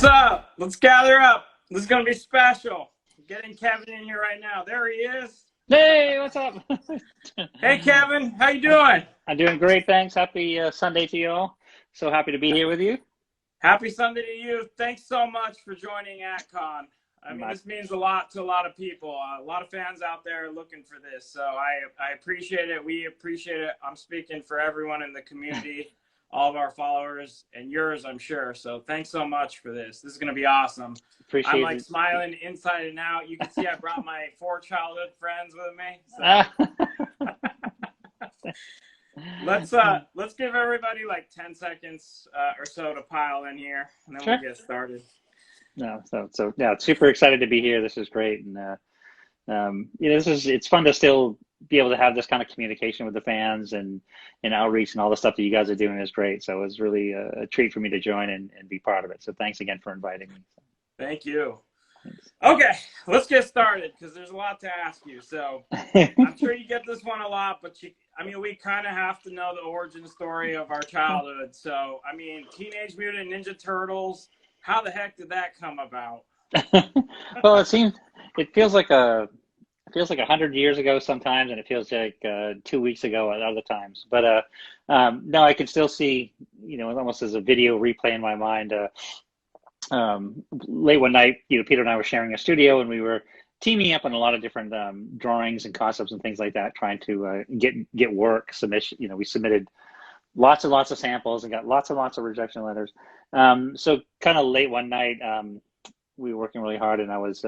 What's up? Let's gather up. This is going to be special. I'm getting Kevin in here right now. There he is. Hey, what's up? Hey, Kevin. How you doing? I'm doing great, thanks. Happy Sunday to you all. So happy to be here with you. Happy Sunday to you. Thanks so much for joining AtCon. I mean, this means a lot to a lot of people. A lot of fans out there looking for this. So I appreciate it. We appreciate it. I'm speaking for everyone in the community, all of our followers, and yours, I'm sure. So thanks so much for this. This is going to be awesome. I'm like smiling inside and out. You can see I brought my 4 childhood friends with me. So. Let's give everybody like 10 seconds or so to pile in here, and then we'll get started. No, so yeah, super excited to be here. This is great, and it's fun to still be able to have this kind of communication with the fans and outreach, and all the stuff that you guys are doing is great. So it was really a treat for me to join and be part of it. So thanks again for inviting me. Thank you. Thanks. Okay, let's get started because there's a lot to ask you. So I'm sure you get this one a lot, but we kind of have to know the origin story of our childhood. So, I mean, Teenage Mutant Ninja Turtles, how the heck did that come about? Well, it feels like 100 years ago sometimes, and it feels like 2 weeks ago at other times. But no, I can still see, almost as a video replay in my mind. Late one night, Peter and I were sharing a studio, and we were teaming up on a lot of different drawings and concepts and things like that, trying to get work submission. We submitted lots and lots of samples and got lots and lots of rejection letters. So kind of late one night, we were working really hard, and I was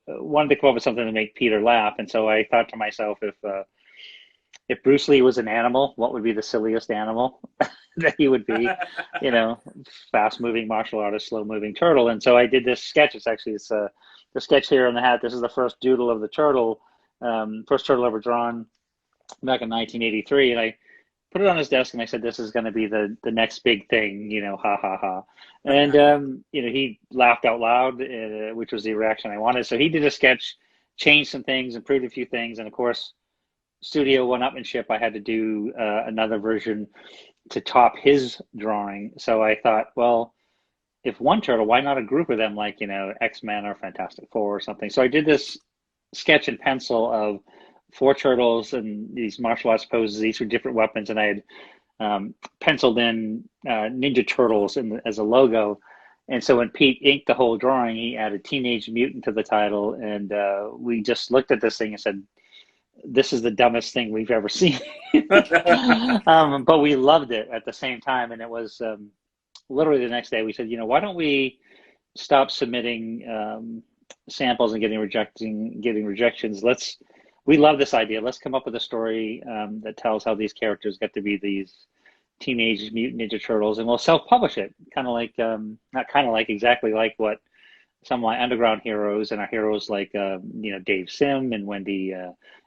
wanted to come up with something to make Peter laugh. And so I thought to myself, if Bruce Lee was an animal, what would be the silliest animal that he would be? Fast-moving martial artist, slow-moving turtle. And so I did this sketch. It's the sketch here on the hat. This is the first doodle of the turtle, first turtle ever drawn back in 1983. And I put it on his desk, and I said, "This is going to be the next big thing, ha ha ha." And he laughed out loud, which was the reaction I wanted. So he did a sketch, changed some things, improved a few things, and of course, studio one-upmanship. I had to do another version to top his drawing. So I thought, well, if one turtle, why not a group of them, like X-Men or Fantastic Four or something? So I did this sketch in pencil of 4 turtles and these martial arts poses, each with different weapons, and I had penciled in Ninja Turtles as a logo. And so when Pete inked the whole drawing, he added Teenage Mutant to the title, and we just looked at this thing and said, "This is the dumbest thing we've ever seen." But we loved it at the same time, and it was literally the next day we said, why don't we stop submitting samples and getting rejections? We love this idea. Let's come up with a story that tells how these characters get to be these Teenage Mutant Ninja Turtles, and we'll self-publish it, exactly like what some of my underground heroes and our heroes like Dave Sim and Wendy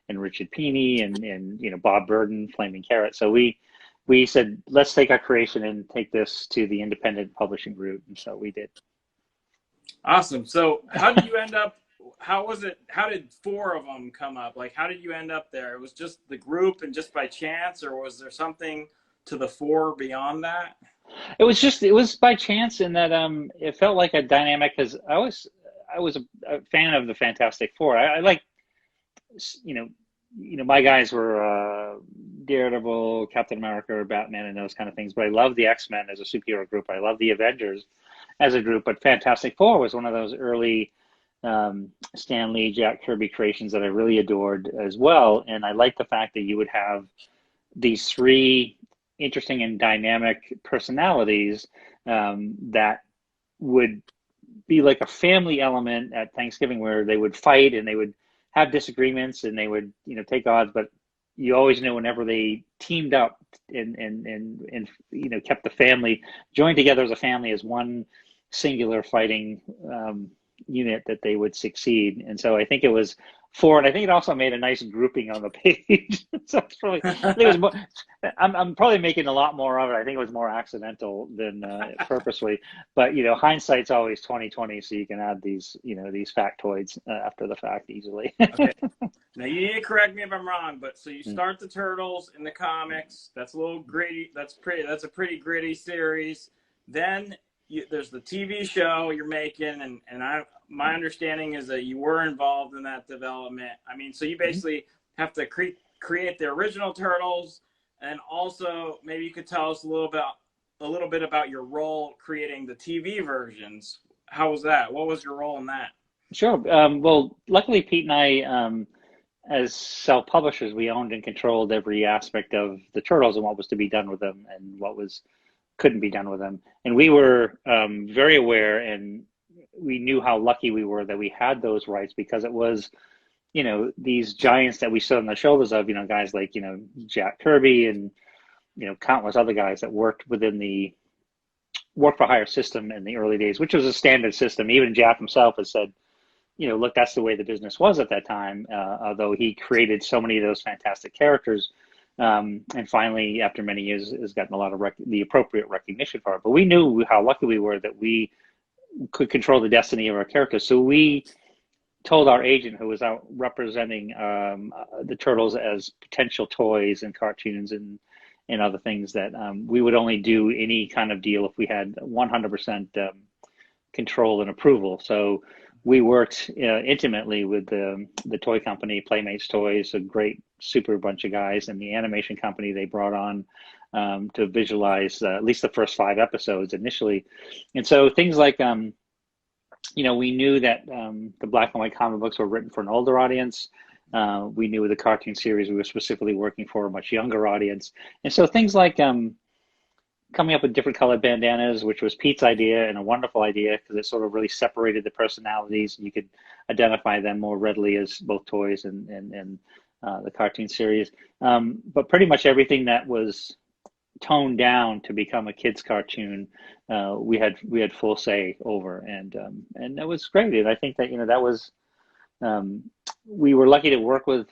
and Richard Pini and Bob Burden, Flaming Carrot. So we said, let's take our creation and take this to the independent publishing route, and so we did. Awesome. So how did you end up? How was it? How did 4 of them come up? Like, how did you end up there? It was just the group and just by chance, or was there something to the 4 beyond that? It was by chance in that it felt like a dynamic, because I was a fan of the Fantastic Four. I like, my guys were Daredevil, Captain America, Batman, and those kind of things. But I love the X-Men as a superhero group. I love the Avengers as a group. But Fantastic Four was one of those early Stan Lee, Jack Kirby creations that I really adored as well. And I like the fact that you would have these 3 interesting and dynamic personalities that would be like a family element at Thanksgiving, where they would fight and they would have disagreements and they would take odds, but you always knew whenever they teamed up and kept the family joined together as a family, as one singular fighting unit, that they would succeed. And so I think it was 4, and I think it also made a nice grouping on the page. So it's probably, I think it was more, I'm probably making a lot more of it. I think it was more accidental than purposely, but hindsight's always 20/20, so you can add these these factoids after the fact easily. Okay. Now you need to correct me if I'm wrong, but so you start the Turtles in the comics. That's a little gritty. That's a pretty gritty series. Then there's the TV show you're making, and my understanding is that you were involved in that development. I mean, so you basically have to create the original Turtles, and also maybe you could tell us a little bit about your role creating the TV versions. How was that? What was your role in that? Sure. Well, luckily, Pete and I, as self-publishers, we owned and controlled every aspect of the Turtles and what was to be done with them and what couldn't be done with them. And we were very aware, and we knew how lucky we were that we had those rights, because it was, these giants that we stood on the shoulders of, guys like, Jack Kirby and, countless other guys that worked within the work for hire system in the early days, which was a standard system. Even Jack himself has said, look, that's the way the business was at that time, although he created so many of those fantastic characters. And finally, after many years, has gotten a lot of the appropriate recognition for it. But we knew how lucky we were that we could control the destiny of our characters. So we told our agent, who was out representing the Turtles as potential toys and cartoons and other things, that we would only do any kind of deal if we had 100% control and approval. So we worked intimately with the toy company, Playmates Toys, a great super bunch of guys, and the animation company they brought on to visualize at least the first 5 episodes initially. And so things like, we knew that the black and white comic books were written for an older audience. We knew with the cartoon series we were specifically working for a much younger audience. And so things like coming up with different colored bandanas, which was Pete's idea, and a wonderful idea, because it sort of really separated the personalities, and you could identify them more readily as both toys and the cartoon series. But pretty much everything that was toned down to become a kid's cartoon, we had full say over, and that was great. And I think that that was we were lucky to work with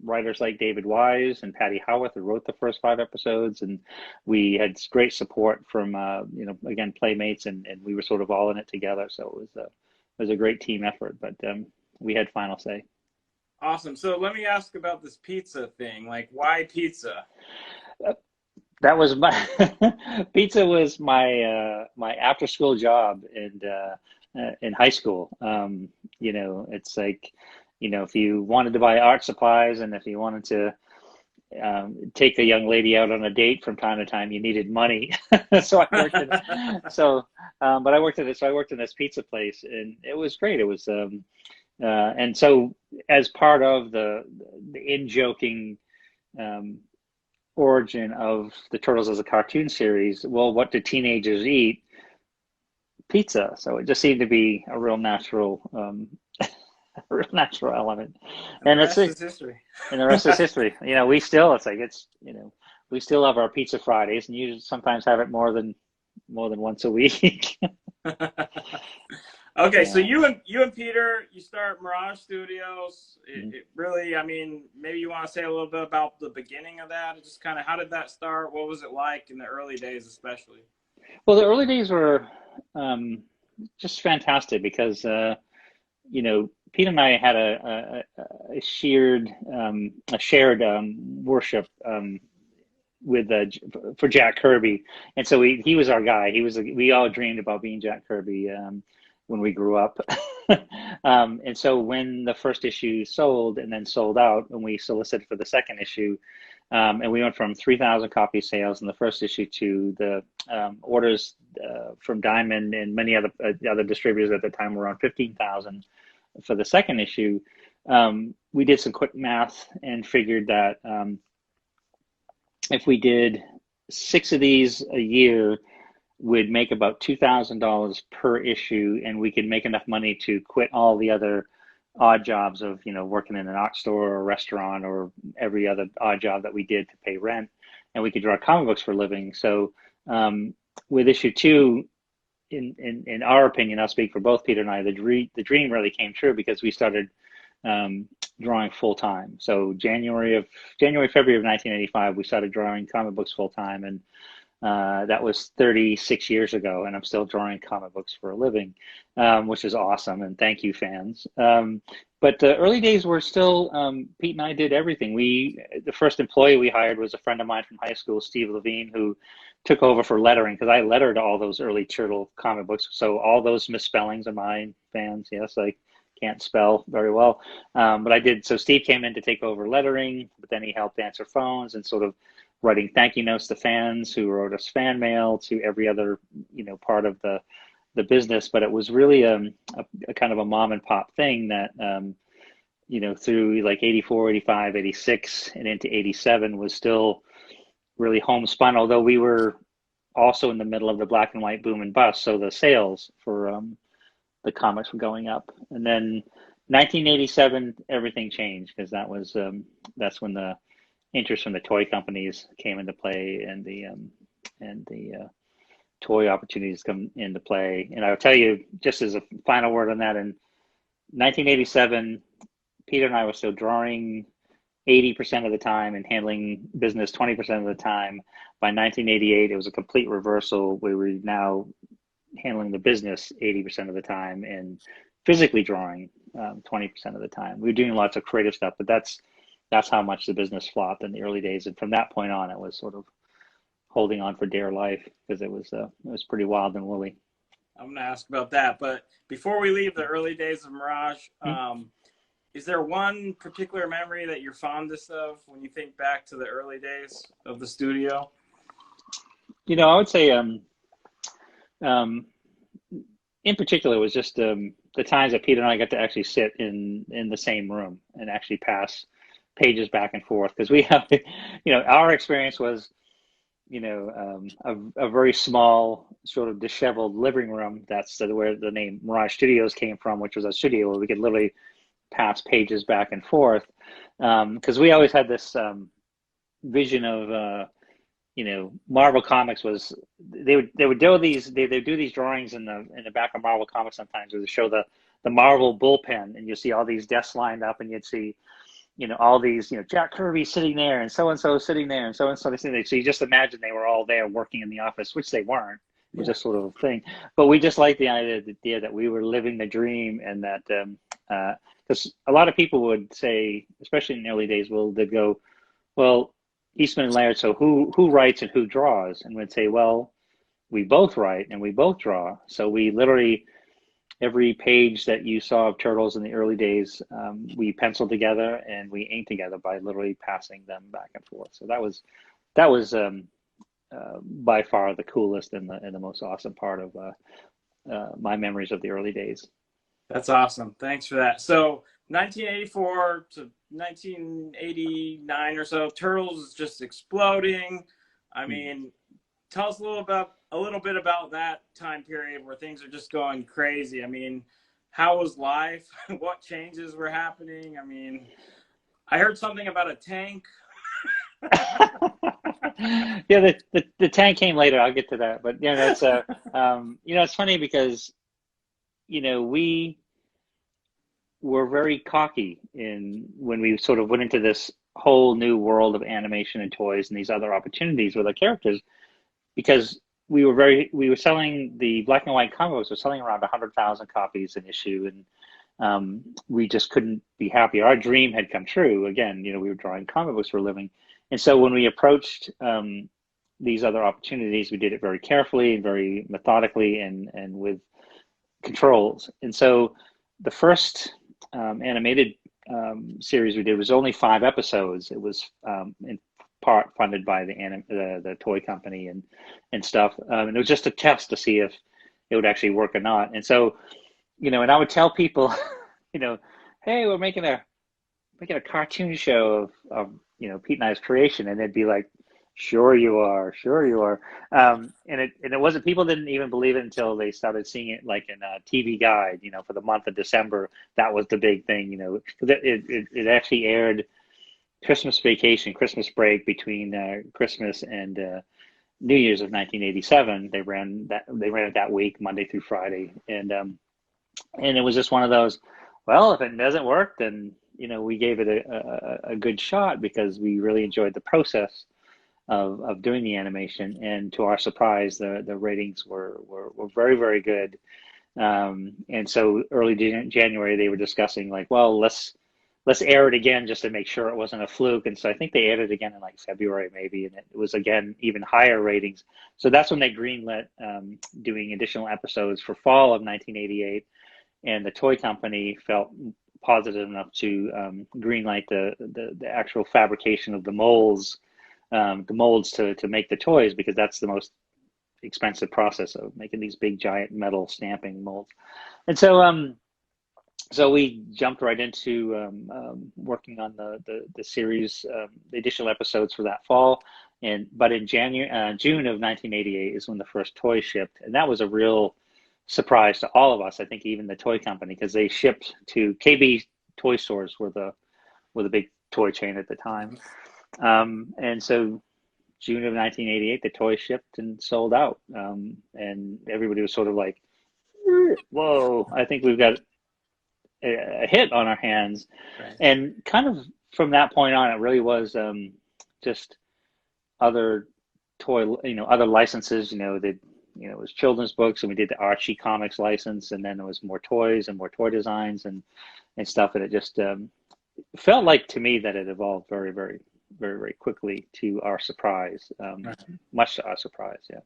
writers like David Wise and Patty Howarth, who wrote the first 5 episodes, and we had great support from again, Playmates, and we were sort of all in it together. So it was a great team effort, but we had final say. Awesome. So let me ask about this pizza thing. Like, why pizza? That was my pizza was my my after school job in high school. It's like, if you wanted to buy art supplies, and if you wanted to take a young lady out on a date from time to time, you needed money. So I worked but I worked in this pizza place, and it was great. It was and so as part of the in-joking origin of the Turtles as a cartoon series, well, what do teenagers eat? Pizza. So it just seemed to be a real natural element. And the rest is history. And the rest is history. We still we still have our Pizza Fridays, and you sometimes have it more than once a week. Okay, yeah. So you and Peter, you start Mirage Studios. It really, I mean, maybe you want to say a little bit about the beginning of that, just kind of how did that start? What was it like in the early days, especially? Well, the early days were just fantastic, because Pete and I had a shared worship for Jack Kirby, and so he was our guy. We all dreamed about being Jack Kirby when we grew up. And so when the first issue sold and then sold out, and we solicited for the second issue, and we went from 3,000 copy sales in the first issue to the orders from Diamond and many other distributors at the time were around 15,000 for the second issue. We did some quick math and figured that if we did 6 of these a year, we'd make about $2,000 per issue, and we could make enough money to quit all the other odd jobs of working in an art store or a restaurant or every other odd job that we did to pay rent, and we could draw comic books for a living. So with issue 2, in our opinion, I'll speak for both Peter and I, the dream really came true, because we started drawing full time. So February of 1985, we started drawing comic books full time, and that was 36 years ago, and I'm still drawing comic books for a living, which is awesome, and thank you, fans. But the early days were still, Pete and I did everything. The first employee we hired was a friend of mine from high school, Steve Levine, who took over for lettering because I lettered all those early Turtle comic books. So all those misspellings are mine, fans. Yes, I can't spell very well, but I did. So Steve came in to take over lettering, but then he helped answer phones and sort of writing thank you notes to fans who wrote us fan mail, to every other part of the business. But it was really a kind of a mom and pop thing that through like 84, 85, 86 and into 87 was still really homespun, although we were also in the middle of the black and white boom and bust. So the sales for the comics were going up. And then 1987, everything changed because that's when the interest from the toy companies came into play, and the toy opportunities come into play. And I'll tell you, just as a final word on that, in 1987, Peter and I were still drawing 80% of the time and handling business 20% of the time. By 1988, it was a complete reversal. We were now handling the business 80% of the time and physically drawing 20% of the time. We were doing lots of creative stuff, but that's how much the business flopped in the early days. And from that point on, it was sort of holding on for dear life because it was pretty wild and woolly. I'm going to ask about that, but before we leave the early days of Mirage, is there one particular memory that you're fondest of when you think back to the early days of the studio? I would say, in particular, it was just the times that Peter and I got to actually sit in the same room and actually pass pages back and forth, because we have, our experience was, a very small, sort of disheveled living room. That's where the name Mirage Studios came from, which was a studio where we could literally pass pages back and forth, because we always had this vision of Marvel Comics was they would do these drawings in the back of Marvel Comics sometimes, where they show the Marvel bullpen, and you see all these desks lined up, and you'd see all these Jack Kirby sitting there, and so sitting there, and so sitting there. So you just imagine they were all there working in the office, which they weren't. It was just sort of a thing. But we just liked the idea that we were living the dream, and that because a lot of people would say, especially in the early days, they'd go, well, Eastman and Laird, so who writes and who draws? And we'd say, well, we both write and we both draw. So we literally, every page that you saw of Turtles in the early days, we penciled together and we inked together by literally passing them back and forth. So that was by far the coolest and the most awesome part of my memories of the early days. That's awesome. Thanks for that. So 1984 to 1989 or so, Turtles is just exploding. I mean, tell us a little bit about that time period where things are just going crazy. I mean, how was life? What changes were happening? I mean, I heard something about a tank. Yeah, the tank came later. I'll get to that. But that's it's funny because we were very cocky when we sort of went into this whole new world of animation and toys and these other opportunities with our characters, because we were selling the black and white comic books. We're selling around 100,000 copies an issue, and we just couldn't be happy. Our dream had come true. Again, we were drawing comic books for a living, and so when we approached these other opportunities, we did it very carefully and very methodically and with controls. And so the first animated series we did was only 5 episodes. It was in part funded by the toy company and stuff, and it was just a test to see if it would actually work or not. And so, and I would tell people, hey, we're making a cartoon show of Pete and I's creation, and they'd be like, sure you are. And it wasn't, people didn't even believe it until they started seeing it like in a TV guide, for the month of December. That was the big thing, it actually aired Christmas break between Christmas and New Year's of 1987. They ran it that week, Monday through Friday. And it was just one of those, well, if it doesn't work, then, we gave it a good shot, because we really enjoyed the process of doing the animation, and to our surprise, the ratings were very, very good. And so early January, they were discussing like, well, let's let's air it again just to make sure it wasn't a fluke. And so I think they aired it again in like February maybe, and it was again even higher ratings. So that's when they greenlit doing additional episodes for fall of 1988, and the toy company felt positive enough to greenlight the actual fabrication of the molds to make the toys, because that's the most expensive process of making these big giant metal stamping molds. And so we jumped right into working on the series, the additional episodes for that fall. But in June of 1988 is when the first toy shipped, and that was a real surprise to all of us. I think even the toy company, because they shipped to KB Toy Stores, were the big toy chain at the time. And so June of 1988, the toy shipped and sold out, and everybody was sort of like, "Whoa! I think we've got a hit on our hands." Right. And kind of from that point on, it really was just other other licenses. It was children's books, and we did the Archie Comics license, and then there was more toys and more toy designs and stuff. And it just felt like to me that it evolved very, very, very, very quickly, to our surprise, much to our surprise. Yeah.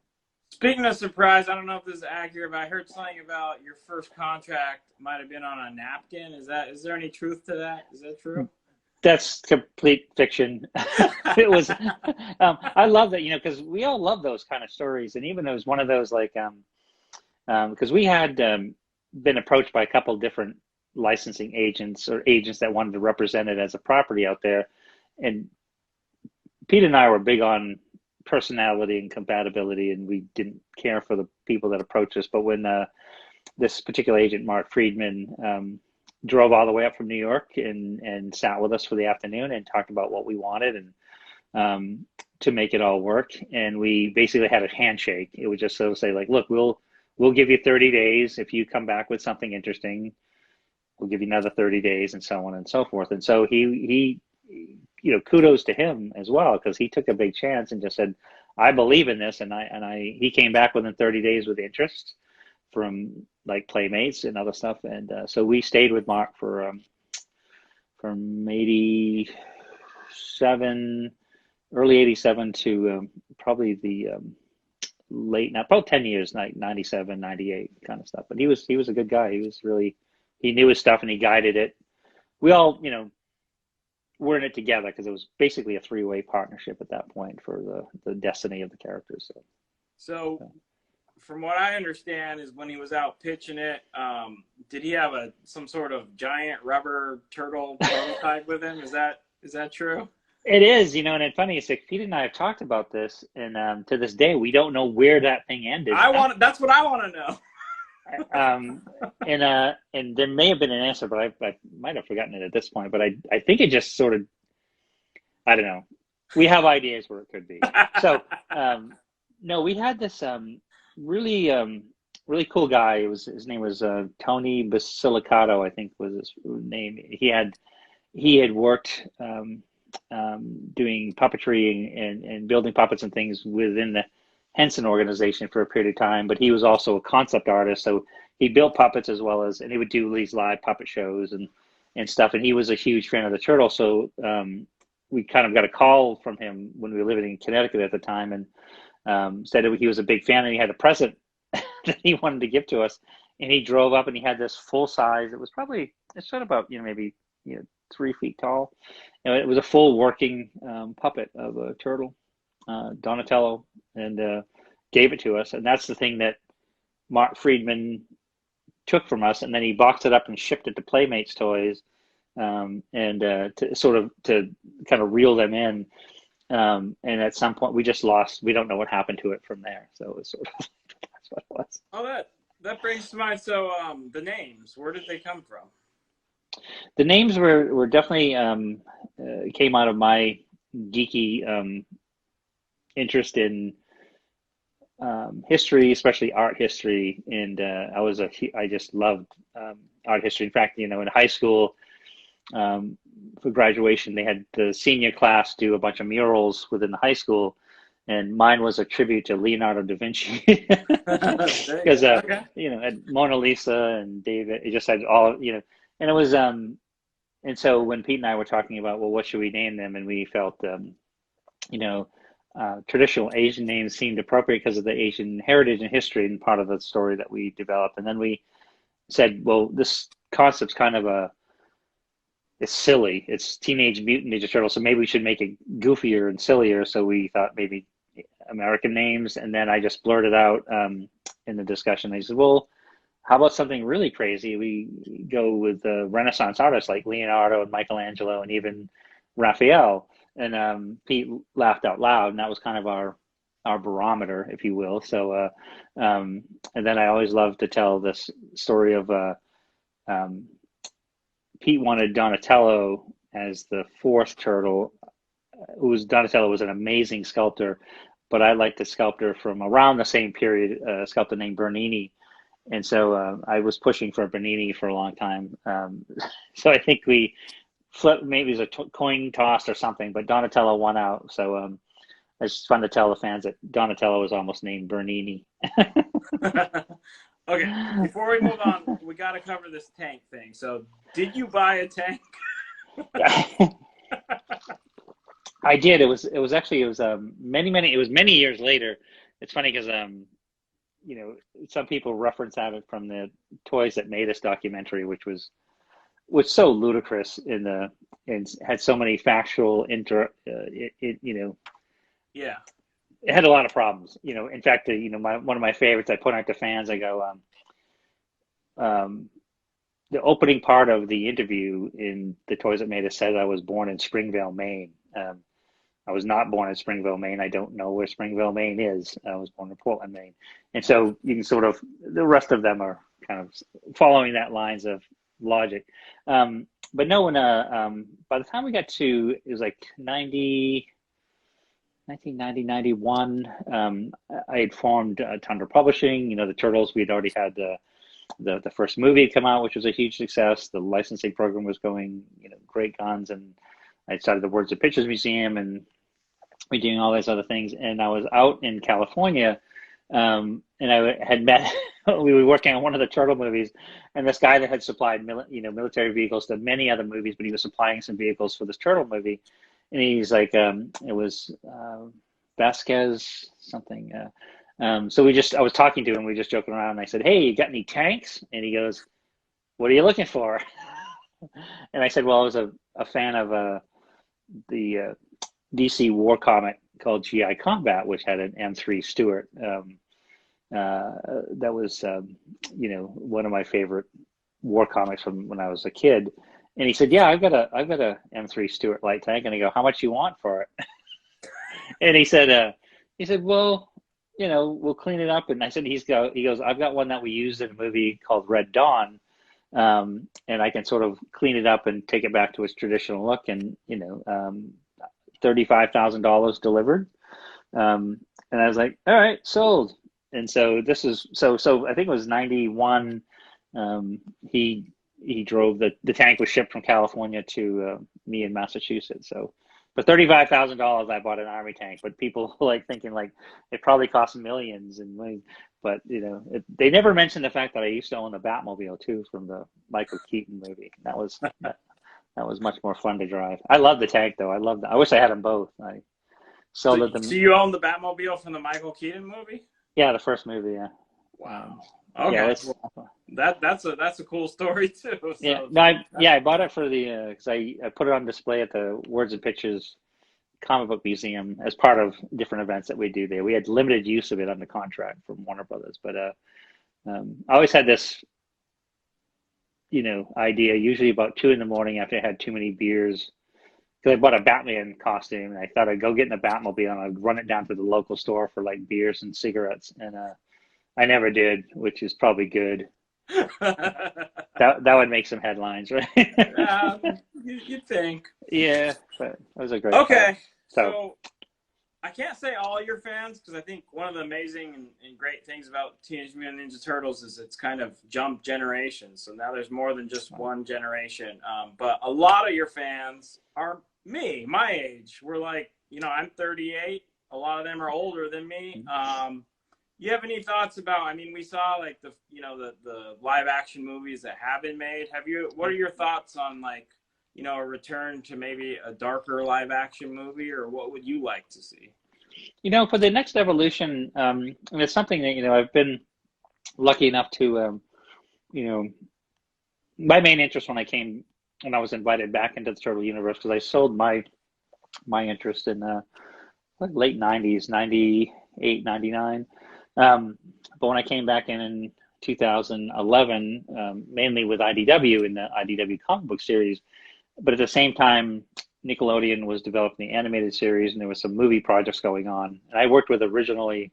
Speaking of surprise, I don't know if this is accurate, but I heard something about your first contract might have been on a napkin. Is there any truth to that? Is that true? That's complete fiction. It was. I love that, because we all love those kind of stories, and even it was one of those like, because we had been approached by a couple of different licensing agents or agents that wanted to represent it as a property out there, and Pete and I were big on personality and compatibility, and we didn't care for the people that approached us. But when this particular agent, Mark Freedman, drove all the way up from New York and sat with us for the afternoon and talked about what we wanted and to make it all work, and we basically had a handshake. It was just so to say, like, look, we'll give you 30 days. If you come back with something interesting, we'll give you another 30 days, and so on and so forth. And so he kudos to him as well, because he took a big chance and just said, I believe in this. And he came back within 30 days with interest from like Playmates and other stuff. And so we stayed with Mark from 87, early 87 to probably the probably 10 years, like 97, 98 kind of stuff. But he was a good guy. He knew his stuff and he guided it. We all, we're in it together, because it was basically a three-way partnership at that point for the destiny of the characters. So from what I understand is when he was out pitching it, did he have some sort of giant rubber turtle prototype with him? Is that true? It is, and it's funny. It's like Pete and I have talked about this, and to this day we don't know where that thing ended. That's what I want to know. And there may have been an answer, but I might have forgotten it at this point. But I think it just sort of, I don't know. We have ideas where it could be. So no, we had this really cool guy. His name was Tony Basilicata, I think was his name. He had worked doing puppetry and building puppets and things within the Henson organization for a period of time, but he was also a concept artist, so he built puppets as well as, and he would do these live puppet shows and stuff, and he was a huge fan of the turtle. So we kind of got a call from him when we were living in Connecticut at the time, and said that he was a big fan, and he had a present that he wanted to give to us, and he drove up and he had this full size, it's sort of about maybe 3 feet tall, and it was a full working puppet of a turtle, Donatello, and gave it to us. And that's the thing that Mark Freedman took from us, and then he boxed it up and shipped it to Playmates Toys, and to kind of reel them in. And at some point we don't know what happened to it from there. So it's sort of that's what it was. Oh, that brings to mind. So the names, where did they come from? The names were definitely came out of my geeky interest in history, especially art history, and I just loved art history. In fact, in high school, for graduation, they had the senior class do a bunch of murals within the high school, and mine was a tribute to Leonardo da Vinci, because Mona Lisa and David, it just had all, and it was And so when Pete and I were talking about, well, what should we name them? And we felt, you know, traditional Asian names seemed appropriate because of the Asian heritage and history and part of the story that we developed. And then we said, well, this concept's kind of it's silly. It's Teenage Mutant Ninja Turtles, so maybe we should make it goofier and sillier. So we thought maybe American names. And then I just blurted out in the discussion, I said, well, how about something really crazy? We go with Renaissance artists like Leonardo and Michelangelo and even Raphael. And Pete laughed out loud, and that was kind of our barometer, if you will. So, and then I always love to tell this story of Pete wanted Donatello as the fourth turtle. Donatello was an amazing sculptor, but I liked the sculptor from around the same period, a sculptor named Bernini. And so I was pushing for Bernini for a long time. So I think we flipped, maybe it was a coin toss or something, but Donatello won out. So it's fun to tell the fans that Donatello was almost named Bernini. Okay, before we move on, we got to cover this tank thing. So, did you buy a tank? I did. It was many years later. It's funny because you know, some people reference that from the Toys That Made Us documentary, which was so ludicrous and had so many factual you know. Yeah. It had a lot of problems, you know. In fact, you know, one of my favorites, I put out to fans. I go, the opening part of the interview in the Toys That Made Us said I was born in Springville, Maine. I was not born in Springville, Maine. I don't know where Springville, Maine is. I was born in Portland, Maine. And so you can sort of, the rest of them are kind of following that lines of logic. But no, when by the time we got to, it was like 1990, 91, I had formed Tundra Publishing. You know, the Turtles, we had already had the first movie come out, which was a huge success. The licensing program was going, you know, great guns. And I started the Words and Pictures Museum, and we doing all these other things. And I was out in California, and I had met, we were working on one of the Turtle movies, and this guy that had supplied, military vehicles to many other movies, but he was supplying some vehicles for this Turtle movie. And he's like, it was Vasquez something. So I was talking to him, we just joking around, and I said, hey, you got any tanks? And he goes, what are you looking for? And I said, well, I was a fan of the DC war comic called GI Combat, which had an M3 Stuart. That was, you know, one of my favorite war comics from when I was a kid. And he said, yeah, I've got a M3 Stuart light tank. And I go, how much you want for it? And he said, well, you know, we'll clean it up. And I said, he goes, I've got one that we used in a movie called Red Dawn. And I can sort of clean it up and take it back to its traditional look. And, you know, $35,000 delivered. And I was like, all right, sold. And so this is, so I think it was 91. He drove the tank was shipped from California to me in Massachusetts. So for $35,000, I bought an Army tank. But people like thinking like it probably cost millions. But you know, they never mentioned the fact that I used to own the Batmobile too from the Michael Keaton movie. That was much more fun to drive. I love the tank though. I wish I had them both. I sold it them. So you own the Batmobile from the Michael Keaton movie? Yeah, the first movie. Yeah. Wow. Okay. Yeah, that's a cool story too. So. Yeah. No. I bought it for the because I put it on display at the Words and Pictures Comic Book Museum as part of different events that we do there. We had limited use of it under contract from Warner Brothers, but I always had this, you know, idea. Usually about 2 in the morning after I had too many beers, because I bought a Batman costume, and I thought I'd go get in the Batmobile and I'd run it down to the local store for like beers and cigarettes, and I never did, which is probably good. that would make some headlines, right? You'd think. Yeah, but it was a great. Okay, so I can't say all your fans, because I think one of the amazing and great things about Teenage Mutant Ninja Turtles is it's kind of jumped generations. So now there's more than just one generation. But a lot of your fans are my age. We're like, you know, I'm 38. A lot of them are older than me. You have any thoughts about, I mean, we saw like the live action movies that have been made. What are your thoughts on like you know, a return to maybe a darker live action movie, or what would you like to see? You know, for the next evolution, and it's something that, you know, I've been lucky enough to, you know, my main interest when I was invited back into the turtle universe, because I sold my interest in late 90s, 98, 99. But when I came back in 2011, mainly with IDW in the IDW comic book series, but at the same time, Nickelodeon was developing the animated series, and there was some movie projects going on. And I worked with originally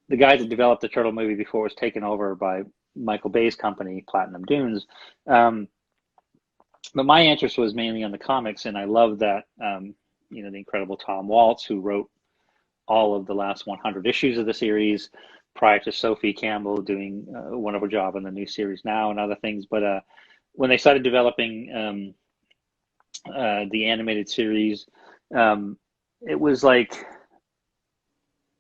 the guys that developed the Turtle movie before it was taken over by Michael Bay's company, Platinum Dunes. But my interest was mainly on the comics, and I loved that, you know, the incredible Tom Waltz, who wrote all of the last 100 issues of the series prior to Sophie Campbell doing a wonderful job on the new series now and other things. But when they started developing the animated series, it was like,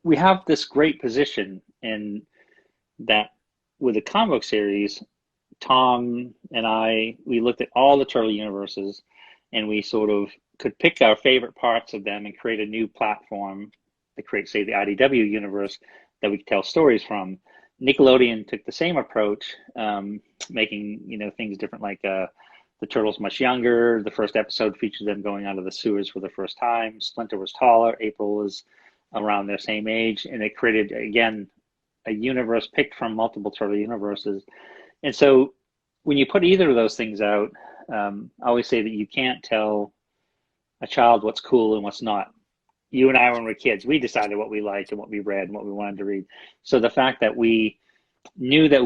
we have this great position in that with the comic book series. Tom and we looked at all the Turtle universes, and we sort of could pick our favorite parts of them and create a new platform to create, say, the IDW universe that we could tell stories from. Nickelodeon took the same approach, making, you know, things different, like the Turtles much younger. The first episode featured them going out of the sewers for the first time. Splinter was taller. April was around their same age, and it created, again, a universe picked from multiple Turtle universes. And so when you put either of those things out, I always say that you can't tell a child what's cool and what's not. You and I, when we were kids, we decided what we liked and what we read and what we wanted to read. So the fact that we knew that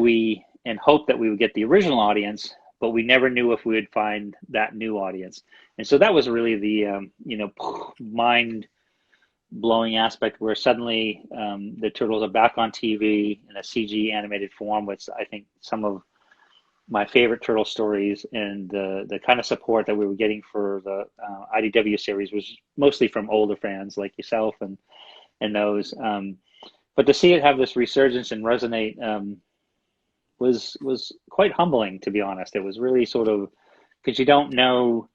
and hoped that we would get the original audience, but we never knew if we would find that new audience. And so that was really the, you know, mind-blowing aspect, where suddenly the Turtles are back on TV in a CG animated form, which I think some of my favorite Turtle stories, and the kind of support that we were getting for the IDW series was mostly from older fans like yourself and those. But to see it have this resurgence and resonate was quite humbling, to be honest. It was really sort of, because you don't know,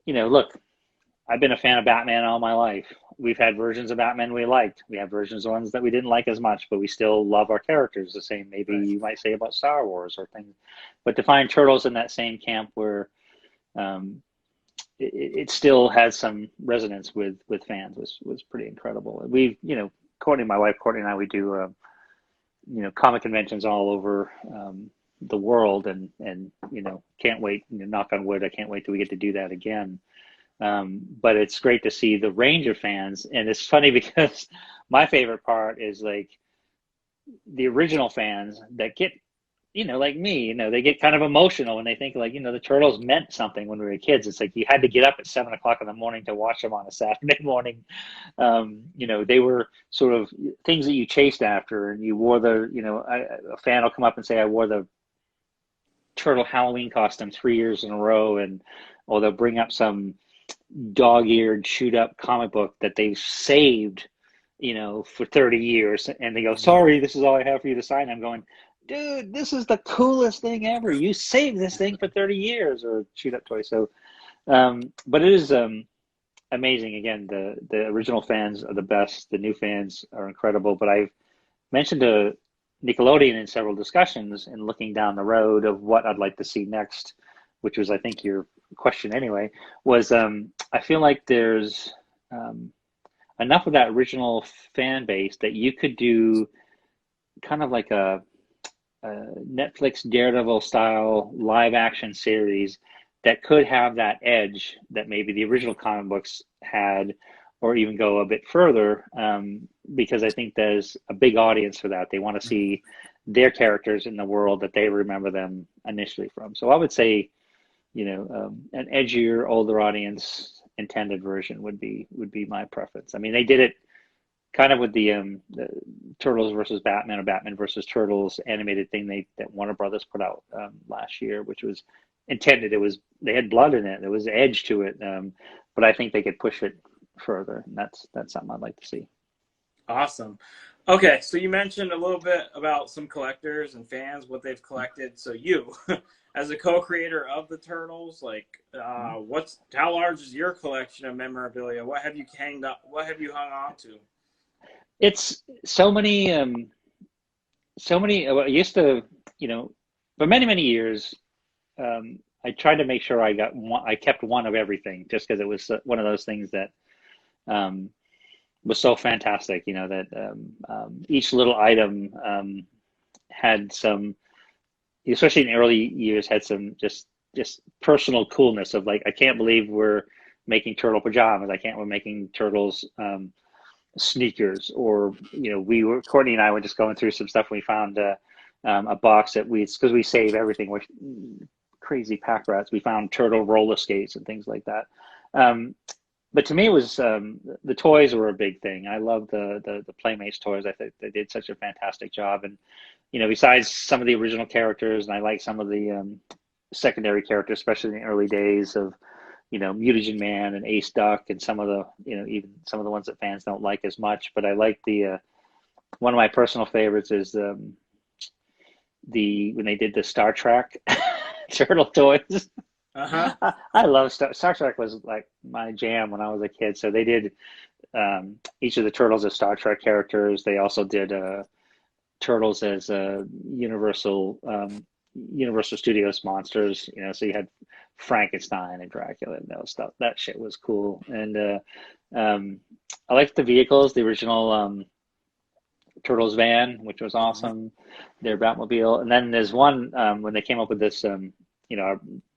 you know, look, I've been a fan of Batman all my life. We've had versions of Batman we liked. We have versions of ones that we didn't like as much, but we still love our characters the same. Maybe you might say about Star Wars or things. But to find Turtles in that same camp where it still has some resonance with fans was pretty incredible. We, you know, my wife Courtney and I, we do you know, comic conventions all over the world, and you know, can't wait. You know, knock on wood, I can't wait till we get to do that again. But it's great to see the range of fans. And it's funny because my favorite part is, like, the original fans that get, you know, like me, you know, they get kind of emotional when they think, like, you know, the Turtles meant something when we were kids. It's like you had to get up at 7 o'clock in the morning to watch them on a Saturday morning. You know, they were sort of things that you chased after, and you wore you know, a fan will come up and say, I wore the Turtle Halloween costume 3 years in a row, or they'll bring up some dog-eared, shoot-up comic book that they've saved, you know, for 30 years, and they go, sorry, this is all I have for you to sign. I'm going, dude, this is the coolest thing ever. You saved this thing for 30 years, or shoot-up toy. So, but it is amazing. Again, the original fans are the best. The new fans are incredible. But I've mentioned to Nickelodeon in several discussions, and looking down the road of what I'd like to see next, which was, I think, your question anyway, was I feel like there's enough of that original fan base that you could do kind of like a Netflix Daredevil style live action series that could have that edge that maybe the original comic books had, or even go a bit further, because I think there's a big audience for that. They want to see their characters in the world that they remember them initially from. So I would say, you know, an edgier, older audience intended version would be my preference. I mean, they did it kind of with the Turtles versus Batman, or Batman versus Turtles animated thing that Warner Brothers put out last year, which was intended. They had blood in it. There was edge to it, but I think they could push it further. And that's something I'd like to see. Awesome. Okay, so you mentioned a little bit about some collectors and fans, what they've collected. So you, as a co-creator of the Turtles, like, how large is your collection of memorabilia? What have you hanged up? What have you hung on to? It's so many, I used to, for many, many years, I tried to make sure I kept one of everything, just because it was one of those things that um, was so fantastic, that each little item had some, especially in the early years, had some just personal coolness of like, I can't believe we're making turtle pajamas. We're making turtles sneakers, or Courtney and I were just going through some stuff. We found a box that because we save everything. We're crazy pack rats. We found turtle roller skates and things like that. But to me, it was the toys were a big thing. I love the Playmates toys. I think they did such a fantastic job. And besides some of the original characters, and I like some of the secondary characters, especially in the early days of Mutagen Man and Ace Duck, and some of the even some of the ones that fans don't like as much. But I like the one of my personal favorites is when they did the Star Trek turtle toys. I love Star Trek was like my jam when I was a kid. So they did each of the turtles as Star Trek characters. They also did turtles as Universal Studios monsters. So you had Frankenstein and Dracula and those stuff. That shit was cool. And I liked the vehicles, the original Turtles van, which was awesome. Their Batmobile. And then there's one when they came up with this, the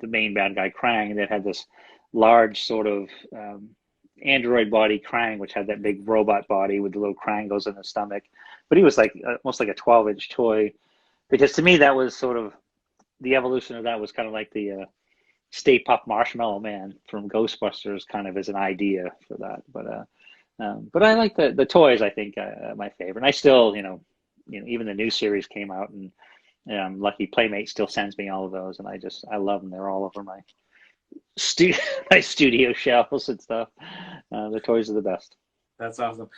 main bad guy Krang, that had this large sort of android body Krang, which had that big robot body with the little Krangos in the stomach. But he was like almost like a 12-inch toy, because to me that was sort of the evolution of that was kind of like the Stay Puft Marshmallow Man from Ghostbusters, kind of as an idea for that. But I like the toys. I think my favorite. And I still, even the new series came out, and lucky Playmate still sends me all of those, and I love them. They're all over my studio shelves and stuff. The toys are the best. That's awesome.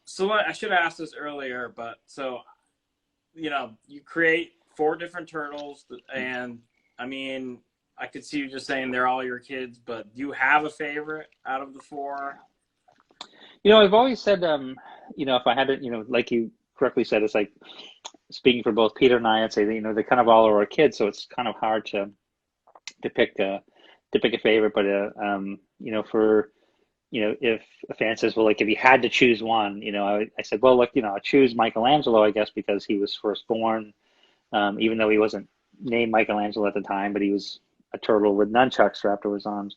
So I should have asked this earlier, but so you create 4 different turtles, and I mean, I could see you just saying they're all your kids, but do you have a favorite out of the 4? I've always said, if I had to, like you correctly said, it's like, speaking for both Peter and I, I'd say that, they kind of all are our kids, so it's kind of hard to pick a favorite. But for if a fan says, well, like, if you had to choose one, I said, well, look, I'll choose Michelangelo, I guess, because he was first born, even though he wasn't named Michelangelo at the time, but he was a turtle with nunchucks strapped to his arms.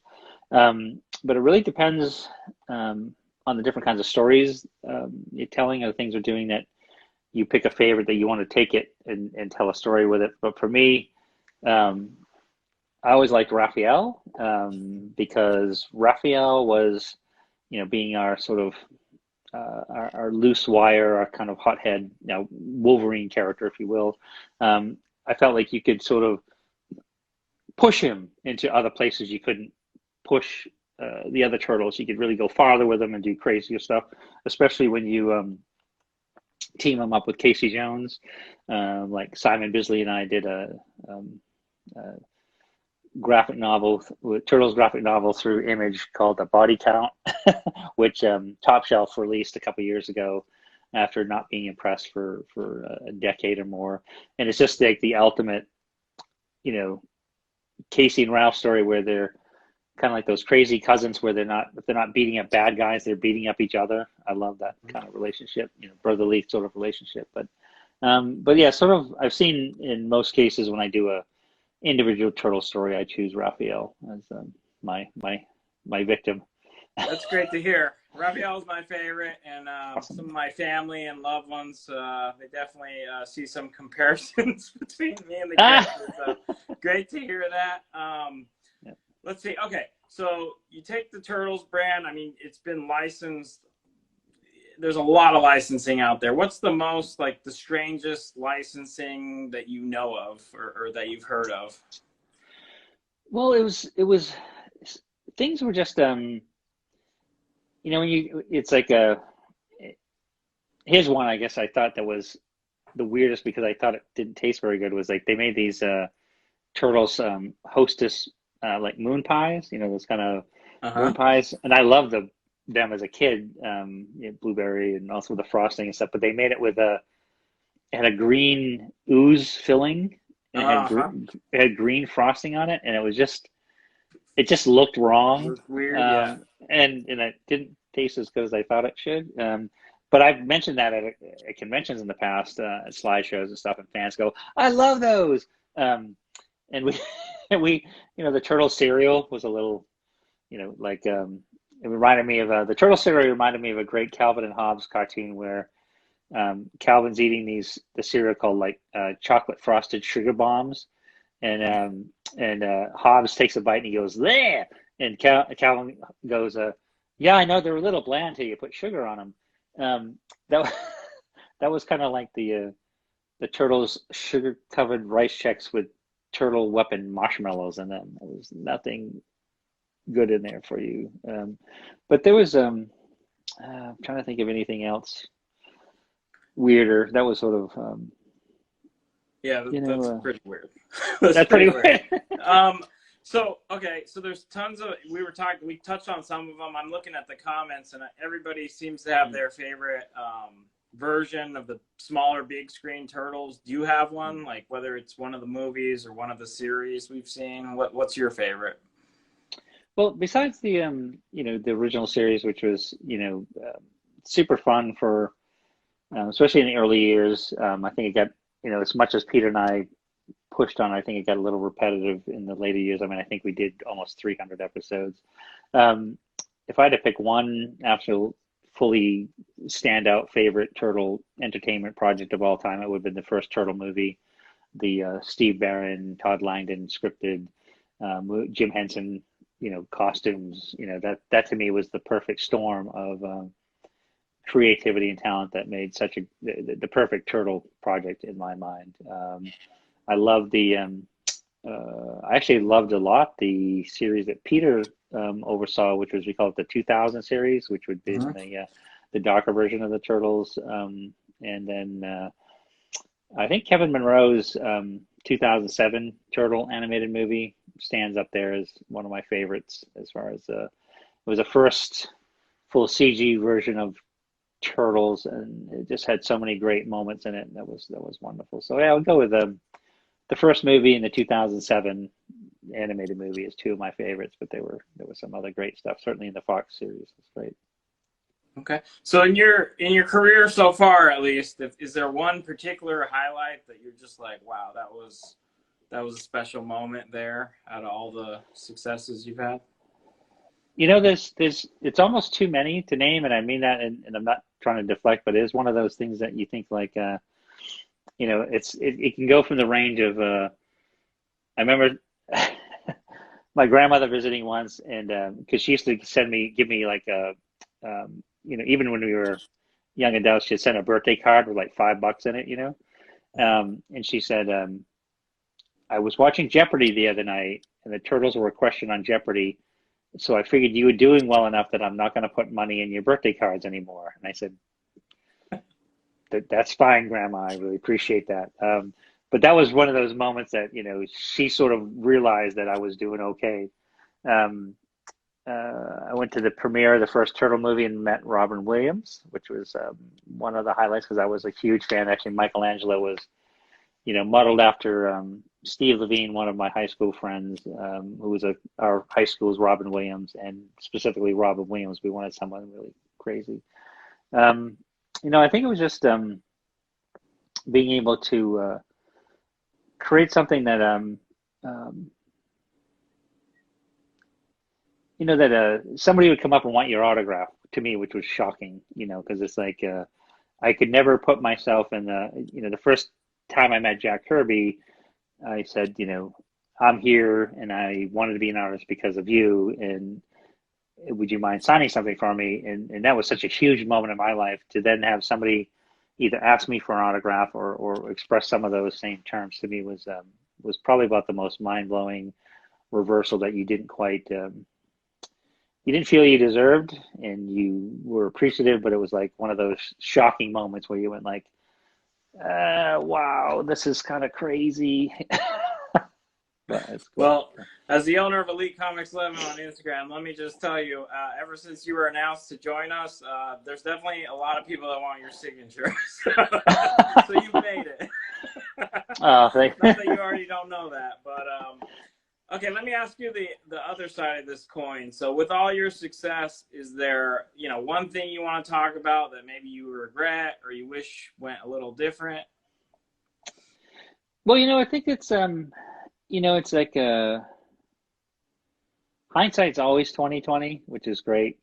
But it really depends on the different kinds of stories you're telling, or the things they're doing, that you pick a favorite that you want to take it and tell a story with it. But for me, I always liked Raphael, because Raphael was, being our sort of our loose wire, our kind of hothead, Wolverine character, if you will. I felt like you could sort of push him into other places you couldn't push the other turtles. You could really go farther with them and do crazier stuff, especially when you team him up with Casey Jones. Like Simon Bisley and I did a graphic novel, Turtles graphic novel through Image, called The Body Count, which Top Shelf released a couple years ago after not being impressed for a decade or more. And it's just like the ultimate, Casey and Ralph story, where they're kind of like those crazy cousins, where if they're not beating up bad guys, they're beating up each other. I love that kind of relationship, brotherly sort of relationship. But yeah, sort of, I've seen in most cases when I do a individual turtle story, I choose Raphael as my victim. That's great to hear. Raphael's my favorite, and Awesome. some of my family and loved ones, they definitely see some comparisons between me and the characters. So great to hear that. Yeah. Let's see. Okay, so you take the Turtles brand. I mean, it's been licensed. There's a lot of licensing out there. What's the most, like, the strangest licensing that you know of, or that you've heard of? Well, it was things were just when it's like here's one I guess I thought that was the weirdest because I thought it didn't taste very good. Was like they made these turtles Hostess like moon pies, those kind of moon pies, and I loved them as a kid, blueberry and also the frosting and stuff. But they made it with it had a green ooze filling and it had green frosting on it, and it just looked wrong. It was weird, yeah. And it didn't taste as good as I thought it should. But I've mentioned that at conventions in the past, at slideshows and stuff, and fans go, "I love those." And we, the turtle cereal was a little, like it reminded me of the turtle cereal reminded me of a great Calvin and Hobbes cartoon where Calvin's eating the cereal called like chocolate frosted sugar bombs, and Hobbes takes a bite and he goes there, and Calvin goes, "Yeah, I know they're a little bland till you put sugar on them." That that was kind of like the turtles' sugar-covered rice checks with turtle weapon marshmallows in them. There was nothing good in there for you. But there was I'm trying to think of anything else weirder. That was sort of yeah, that's pretty weird. That's pretty weird. So there's tons of we touched on some of them. I'm looking at the comments, and everybody seems to have their favorite version of the smaller big screen turtles. Do you have one, like whether it's one of the movies or one of the series we've seen? What's your favorite? Well, besides the the original series, which was super fun for especially in the early years. I think it got as much as Peter and I pushed on, I think it got a little repetitive in the later years. I mean, I think we did almost 300 episodes. If I had to pick one actual fully standout favorite turtle entertainment project of all time, it would have been the first turtle movie, the Steve Barron, Todd Langdon scripted, Jim Henson, costumes. That to me was the perfect storm of creativity and talent that made such the perfect turtle project in my mind. I love I actually loved a lot the series that Peter oversaw, which was, we call it the 2000 series, which would be the darker version of the Turtles. And then I think Kevin Monroe's 2007 Turtle animated movie stands up there as one of my favorites as far as it was the first full CG version of Turtles, and it just had so many great moments in it. And that was wonderful. So yeah, I would go with the first movie and the 2007 animated movie is two of my favorites, but there was some other great stuff, certainly in the Fox series. It's great. Okay. So in your career so far, at least, is there one particular highlight that you're just like, wow, that was a special moment there out of all the successes you've had? It's almost too many to name, and I mean that, and I'm not trying to deflect, but it is one of those things that you think like, it can go from the range of, I remember my grandmother visiting once, and because she used to give me like even when we were young adults, she'd send a birthday card with like $5 in it, and she said, I was watching Jeopardy the other night, and the Turtles were a question on Jeopardy. So I figured you were doing well enough that I'm not going to put money in your birthday cards anymore. And I said, that's fine, Grandma. I really appreciate that. But that was one of those moments that, she sort of realized that I was doing okay. I went to the premiere of the first Turtle movie and met Robin Williams, which was one of the highlights because I was a huge fan. Actually, Michelangelo was, modeled after Steve Levine, one of my high school friends, who was our high school's Robin Williams, and specifically Robin Williams. We wanted someone really crazy. I think it was just being able to create something that that somebody would come up and want your autograph to me, which was shocking, because it's like I could never put myself in the first time I met Jack Kirby, I said, I'm here and I wanted to be an artist because of you, and would you mind signing something for me? And that was such a huge moment in my life to then have somebody either ask me for an autograph or express some of those same terms to me was probably about the most mind-blowing reversal that you didn't quite you didn't feel you deserved, and you were appreciative, but it was like one of those shocking moments where you went like, wow, this is kind of crazy. But it's cool. Well, as the owner of Elite Comics 11 on Instagram, let me just tell you, ever since you were announced to join us, there's definitely a lot of people that want your signature. So you made it. Oh, thanks. Not that you already don't know that, but okay, let me ask you the other side of this coin. So with all your success, is there, one thing you want to talk about that maybe you regret or you wish went a little different? Well, I think it's it's like hindsight's always 20/20, which is great,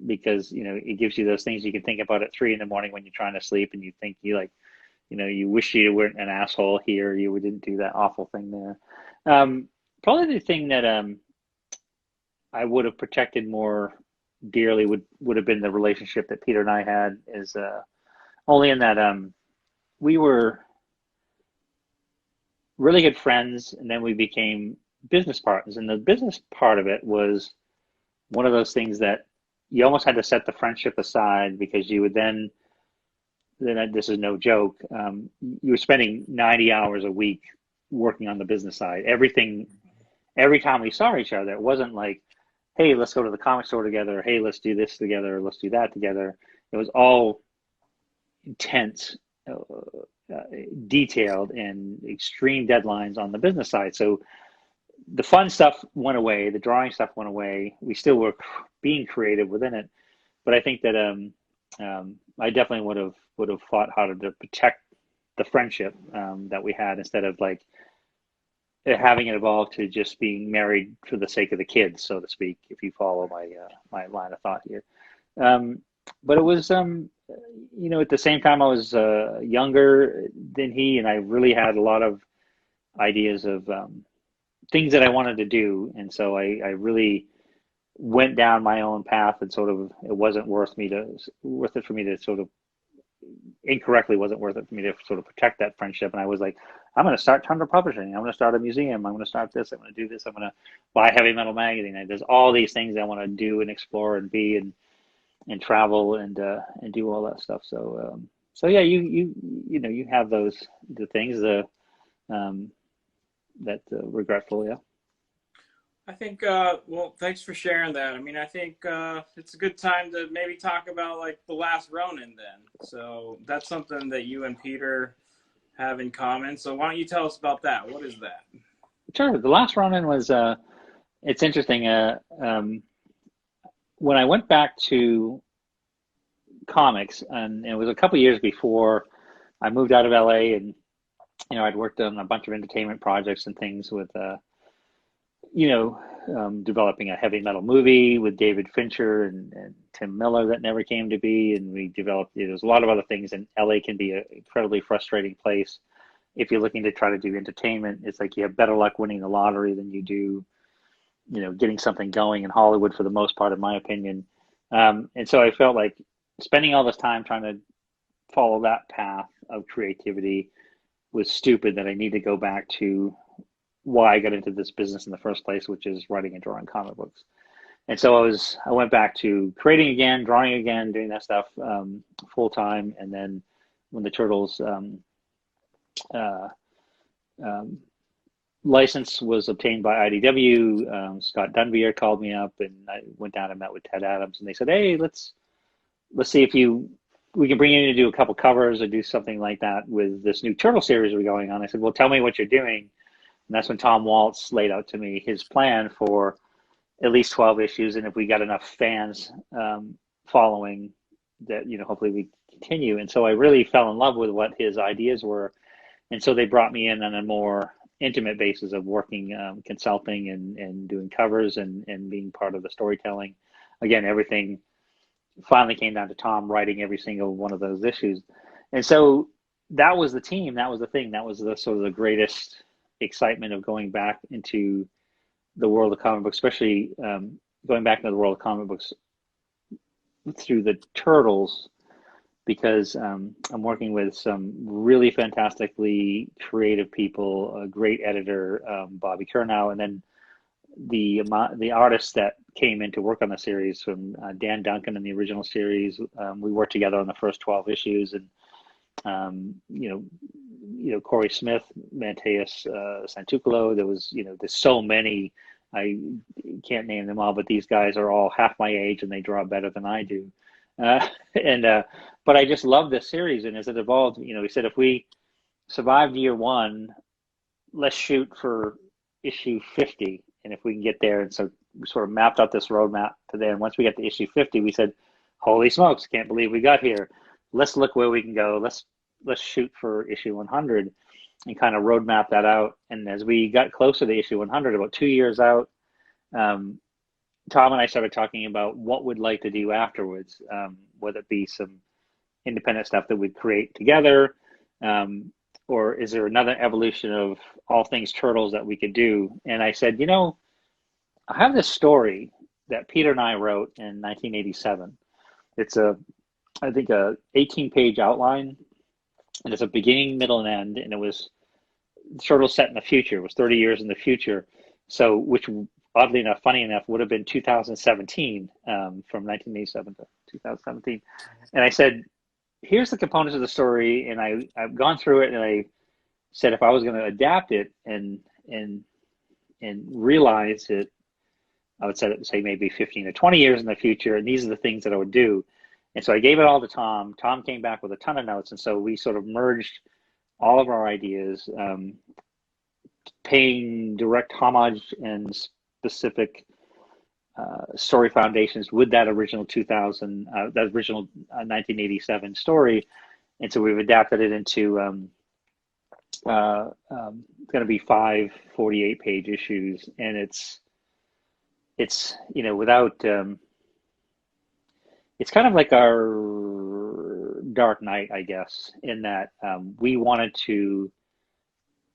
because it gives you those things you can think about at 3 a.m. when you're trying to sleep, and you think you wish you weren't an asshole here, you didn't do that awful thing there. Probably the thing that I would have protected more dearly would have been the relationship that Peter and I had, is only in that we were really good friends, and then we became business partners. And the business part of it was one of those things that you almost had to set the friendship aside, because you would then this is no joke, you were spending 90 hours a week working on the business side. Every time we saw each other, it wasn't like, hey, let's go to the comic store together, hey, let's do this together, let's do that together. It was all intense, detailed, and extreme deadlines on the business side. So the fun stuff went away, the drawing stuff went away. We still were being creative within it, but I think that I definitely would have fought harder to protect the friendship that we had, instead of like having it evolve to just being married for the sake of the kids, so to speak, if you follow my line of thought here. But it was, at the same time, I was younger than he, and I really had a lot of ideas of things that I wanted to do. And so I really went down my own path, and sort of, it wasn't worth it for me to sort of, incorrectly wasn't worth it for me to sort of protect that friendship. And I was like, I'm going to start Tundra Publishing. I'm going to start a museum. I'm going to start this. I'm going to do this. I'm going to buy Heavy Metal Magazine. There's all these things I want to do and explore and be and travel and do all that stuff. So yeah, you have the things that regretful. Yeah. I think, well, thanks for sharing that. I mean, I think it's a good time to maybe talk about like the Last Ronan then. So that's something that you and Peter have in common. So why don't you tell us about that? What is that? Sure. The Last Ronan was, it's interesting. When I went back to comics, and it was a couple years before I moved out of LA, and I'd worked on a bunch of entertainment projects and things with developing a heavy metal movie with David Fincher and Tim Miller that never came to be, and we developed, there's a lot of other things, and LA can be an incredibly frustrating place if you're looking to try to do entertainment. It's like you have better luck winning the lottery than you do getting something going in Hollywood, for the most part, in my opinion. And so I felt like spending all this time trying to follow that path of creativity was stupid, that I need to go back to why I got into this business in the first place, which is writing and drawing comic books. And so I went back to creating again, drawing again, doing that stuff full time. And then when the Turtles license was obtained by IDW, Scott Dunbier called me up, and I went down and met with Ted Adams, and they said, hey, let's see if we can bring you in to do a couple covers or do something like that with this new Turtle series we're going on. I said, well, tell me what you're doing. And that's when Tom Waltz laid out to me his plan for at least 12 issues. And if we got enough fans following that, hopefully we continue. And so I really fell in love with what his ideas were. And so they brought me in on a more intimate basis of working, consulting and doing covers and being part of the storytelling. Again, everything finally came down to Tom writing every single one of those issues. And so that was the team. That was the thing. That was the sort of the greatest excitement of going back into the world of comic books, especially going back into the world of comic books through the Turtles, because I'm working with some really fantastically creative people, a great editor, Bobby Kurnow, and then the artists that came in to work on the series, from Dan Duncan in the original series. We worked together on the first 12 issues, and Corey Smith, Mateus Santucolo. There was, there's so many. I can't name them all, but these guys are all half my age, and they draw better than I do. But I just love this series, and as it evolved, we said if we survived year one, let's shoot for issue 50, and if we can get there. And so we sort of mapped out this roadmap to there. And once we got to issue 50, we said, "Holy smokes! Can't believe we got here. Let's look where we can go. Let's shoot for issue 100." And kind of roadmap that out. And as we got closer to issue 100, about 2 years out, Tom and I started talking about what we'd like to do afterwards, whether it be some independent stuff that we'd create together, or is there another evolution of all things turtles that we could do? And I said, I have this story that Peter and I wrote in 1987. It's I think a 18-page outline, and it's a beginning, middle, and end, and it was turtles set in the future. It was 30 years in the future. So, which oddly enough, funny enough, would have been 2017, from 1987 to 2017. And I said, here's the components of the story, and I've gone through it, and I said if I was going to adapt it and realize it, I would say maybe 15 or 20 years in the future, and these are the things that I would do. And so I gave it all to Tom. Tom came back with a ton of notes, and so we sort of merged all of our ideas, paying direct homage and specific story foundations with that original 1987 story. And so we've adapted it into it's going to be 5 48-page issues, and it's without it's kind of like our Dark Knight, I guess, in that we wanted to,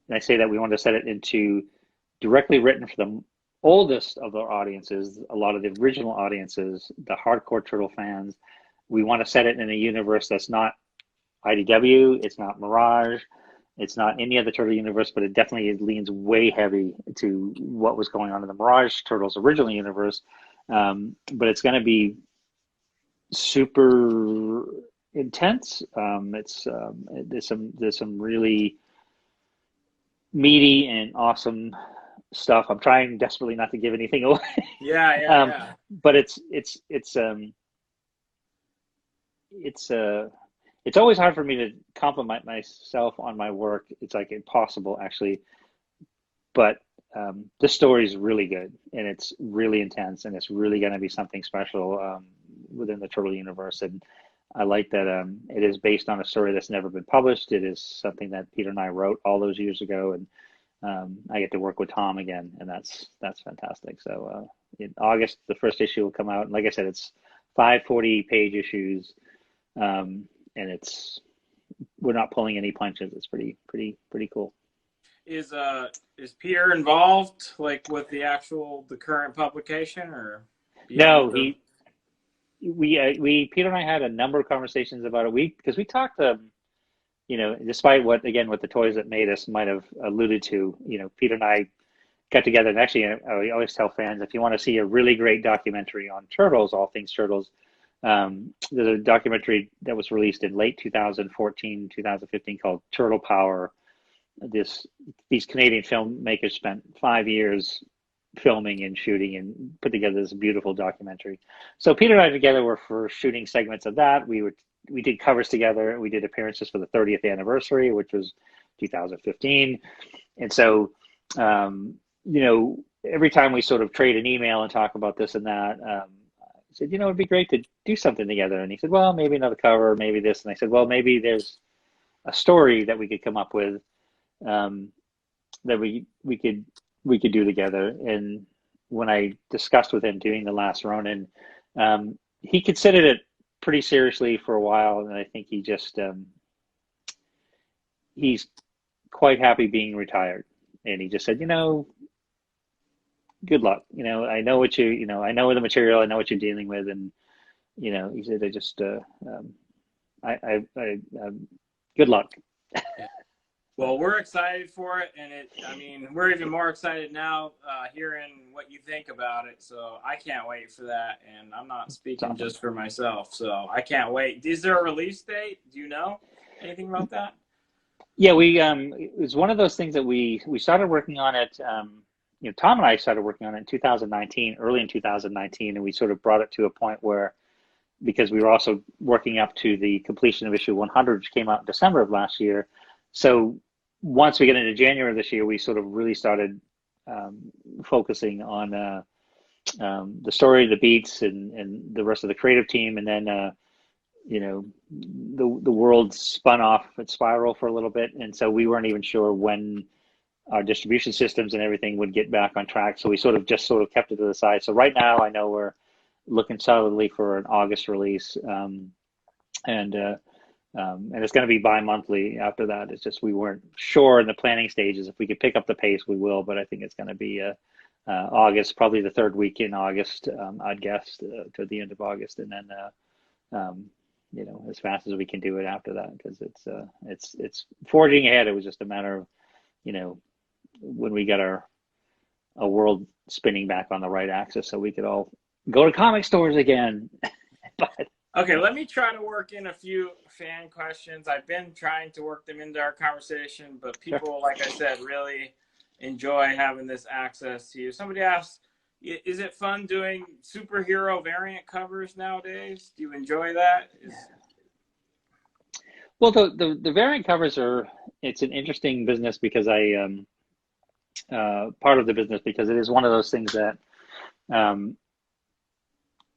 and I say that we wanted to set it into directly written for the oldest of our audiences, a lot of the original audiences, the hardcore turtle fans. We want to set it in a universe that's not IDW, it's not Mirage, it's not any other turtle universe, but it definitely leans way heavy to what was going on in the Mirage Turtles original universe. But it's going to be super intense. There's some really meaty and awesome stuff. I'm trying desperately not to give anything away. Yeah. But it's always hard for me to compliment myself on my work. It's like impossible, actually. But this story is really good, and it's really intense, and it's really going to be something special within the turtle universe. And I like that it is based on a story that's never been published. It is something that Peter and I wrote all those years ago, and I get to work with Tom again, and that's fantastic. So in August, the first issue will come out, and like I said, it's 5 40-page issues, and we're not pulling any punches. It's pretty cool. Is Peter involved, like with the current publication, or? No, Peter and I had a number of conversations about it. Because we talked despite what the Toys That Made Us might have alluded to, Peter and I got together, and actually I always tell fans, if you want to see a really great documentary on turtles, all things turtles, there's a documentary that was released in late 2014, 2015 called Turtle Power. These Canadian filmmakers spent 5 years filming and shooting and put together this beautiful documentary. So Peter and I together were for shooting segments of that. We did covers together. We did appearances for the 30th anniversary, which was 2015. And so, every time we sort of trade an email and talk about this and that, I said, it'd be great to do something together. And he said, well, maybe another cover, maybe this. And I said, well, maybe there's a story that we could come up with that we could do together. And when I discussed with him doing the Last Ronan, he considered it pretty seriously for a while, and I think he just he's quite happy being retired. And he just said, good luck. I know what I know the material, I know what you're dealing with, and he said, I just I good luck. Well, we're excited for it, and I mean, we're even more excited now hearing what you think about it. So I can't wait for that, and I'm not speaking just for myself. So I can't wait. Is there a release date? Do you know anything about that? Yeah, it was one of those things that we started working on it. Tom and I started working on it in 2019, early in 2019, and we sort of brought it to a point where, because we were also working up to the completion of issue 100, which came out in December of last year. So once we get into January of this year, we sort of really started focusing on the story, the beats, and the rest of the creative team. And then, the world spun off at Spiral for a little bit. And so we weren't even sure when our distribution systems and everything would get back on track. So we sort of kept it to the side. So right now I know we're looking solidly for an August release. And it's going to be bi-monthly after that. It's just we weren't sure in the planning stages. If we could pick up the pace, we will. But I think it's going to be August, probably the third week in August, I'd guess, to the end of August. And then, as fast as we can do it after that, because it's forging ahead. It was just a matter of, when we got our world spinning back on the right axis so we could all go to comic stores again. But okay, let me try to work in a few fan questions. I've been trying to work them into our conversation, but people, like I said, really enjoy having this access to you. Somebody asked, is it fun doing superhero variant covers nowadays? Do you enjoy that? Well, the variant covers it's an interesting business because part of the business, because it is one of those things that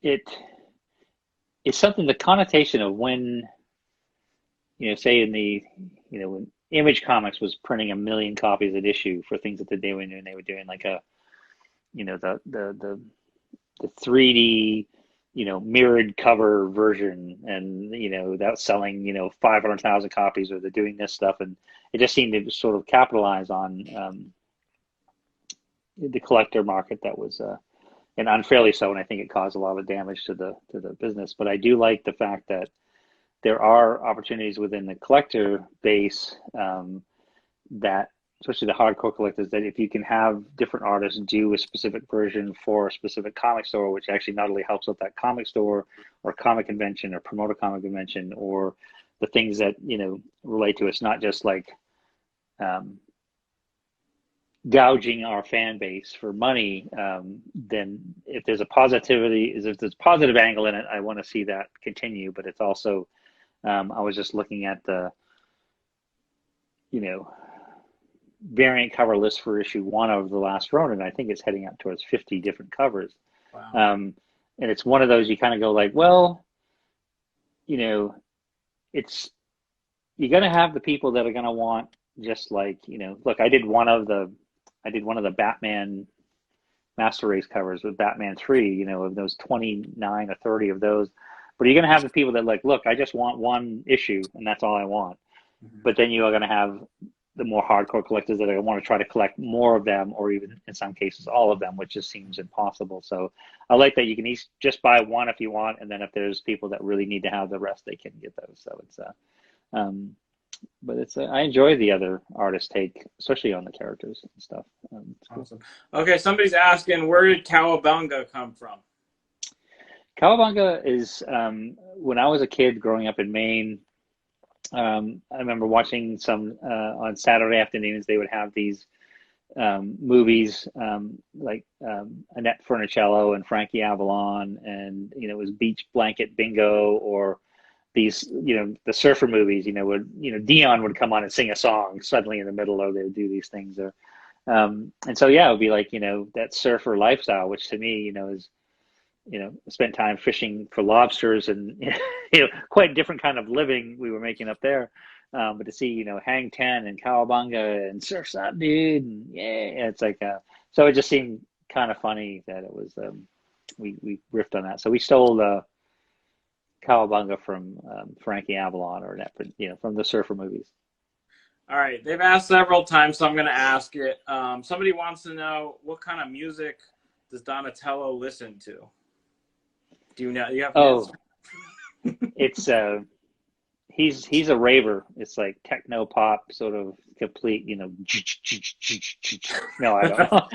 it's something, the connotation of when, say in when Image Comics was printing 1 million copies an issue for things that they were doing like the 3D, mirrored cover version, and that was selling 500,000 copies, or they're doing this stuff, and it just seemed to sort of capitalize on the collector market that was and unfairly so, and I think it caused a lot of damage to the business. But I do like the fact that there are opportunities within the collector base, that, especially the hardcore collectors, that if you can have different artists do a specific version for a specific comic store, which actually not only helps out that comic store or comic convention or promote a comic convention, or the things that relate to, it's not just like gouging our fan base for money. Then if there's a positive angle in it, I want to see that continue. But it's also, I was just looking at the variant cover list for issue 1 of the Last Ronan. I think it's heading up towards 50 different covers. Wow. And it's one of those, you kind of go like, well, it's, you're going to have the people that are going to want, just like, look, I did one of the Batman Master Race covers with Batman 3, of those 29 or 30 of those. But you're going to have the people that like, look, I just want one issue and that's all I want. Mm-hmm. But then you are going to have the more hardcore collectors that are going to want to try to collect more of them, or even in some cases all of them, which just seems impossible. So I like that you can just buy one if you want, and then if there's people that really need to have the rest, they can get those. So it's but it's I enjoy the other artists' take, especially on the characters and stuff. Awesome. Okay, somebody's asking, where did Cowabunga come from? Cowabunga is when I was a kid growing up in Maine. I remember watching some on Saturday afternoons. They would have these movies like Annette Funicello and Frankie Avalon, and it was Beach Blanket Bingo, or these the surfer movies. Where Dion would come on and sing a song suddenly in the middle, or they would do these things. Or and so it would be like that surfer lifestyle, which to me is spent time fishing for lobsters, and quite different kind of living we were making up there. But to see Hang 10 and Cowabunga and Surf's Up, dude, and it's like so it just seemed kind of funny that it was we riffed on that. So we stole Cowabunga from Frankie Avalon, or from the surfer movies. All right, they've asked several times, so I'm going to ask it. Somebody wants to know, what kind of music does Donatello listen to? Do you know? You have it's he's a raver. It's like techno pop, sort of complete, you know, no, I don't know.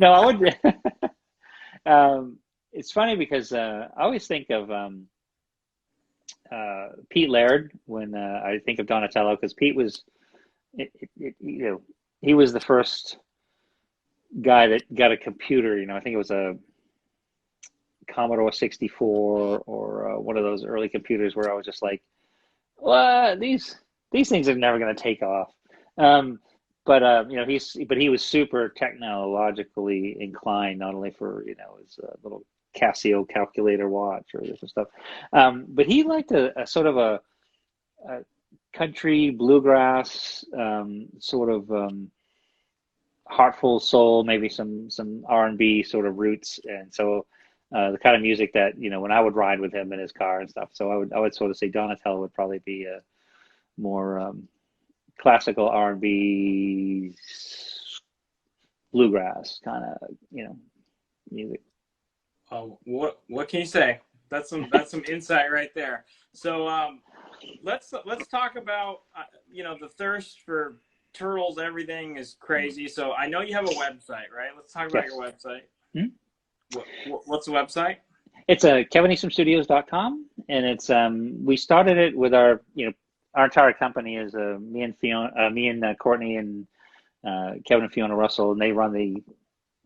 No, I would. It's funny because I always think of Pete Laird when I think of Donatello, because Pete was, you know, he was the first guy that got a computer. You know, I think it was a Commodore 64 or one of those early computers where I was just like, well, these things are never going to take off. You know, he was super technologically inclined, not only for, you know, his little Casio calculator watch or this and stuff, but he liked a sort of a country bluegrass sort of heartful soul, maybe some R&B sort of roots, and so the kind of music that, you know, when I would ride with him in his car and stuff. So I would sort of say Donatello would probably be a more classical R&B bluegrass kind of, you know, music. Oh, what can you say? That's some insight right there. So let's talk about you know, the thirst for turtles. Everything is crazy. So I know you have a website, right? Let's talk about your website. What's the website? It's kevineastmanstudios.com, and it's we started it with our, you know, our entire company is me and Courtney and Kevin and Fiona Russell, and they run the